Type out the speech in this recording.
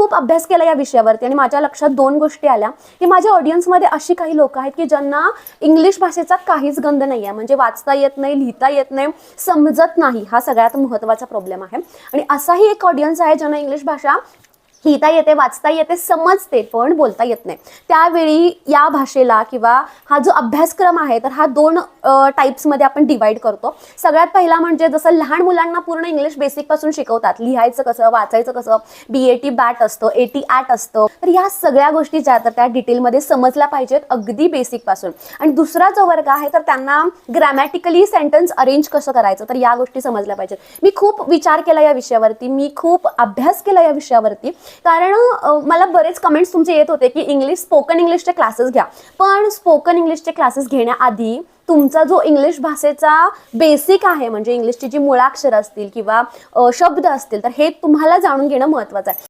खूप अभ्यास केला या विषयावरती आणि माझ्या लक्षात दोन गोष्टी आल्या की माझ्या ऑडियन्समध्ये अशी काही लोक आहेत की ज्यांना इंग्लिश भाषेचा काहीच गंध नाही आहे, म्हणजे वाचता येत नाही, लिहिता येत नाही, समजत नाही, हा सगळ्यात महत्त्वाचा प्रॉब्लेम आहे. आणि असाही एक ऑडियन्स आहे ज्यांना इंग्लिश भाषा लिहिता येते, वाचता येते, समजते, पण बोलता येत नाही. त्यावेळी या भाषेला किंवा हा जो अभ्यासक्रम आहे तर हा दोन टाईप्समध्ये आपण डिवाइड करतो. सगळ्यात पहिला म्हणजे जसं लहान मुलांना पूर्ण इंग्लिश बेसिकपासून शिकवतात, लिहायचं कसं, वाचायचं कसं, BAT बॅट असतं, AT ॲट असतं, तर या सगळ्या गोष्टी ज्या तर त्या डिटेलमध्ये समजल्या पाहिजेत अगदी बेसिकपासून. आणि दुसरा जो वर्ग आहे तर त्यांना ग्रॅमॅटिकली सेंटेन्स अरेंज कसं करायचं तर या गोष्टी समजल्या पाहिजेत. मी खूप विचार केला या विषयावरती, मी खूप अभ्यास केला या विषयावरती, कारण मला बरेच कमेंट्स तुमचे येत होते की स्पोकन इंग्लिशचे क्लासेस घ्या. पण स्पोकन इंग्लिशचे क्लासेस घेण्याआधी तुमचा जो इंग्लिश भाषेचा बेसिक आहे, म्हणजे इंग्लिशची जी मुळाक्षर असतील किंवा शब्द असतील, तर हे तुम्हाला जाणून घेणं महत्त्वाचं आहे.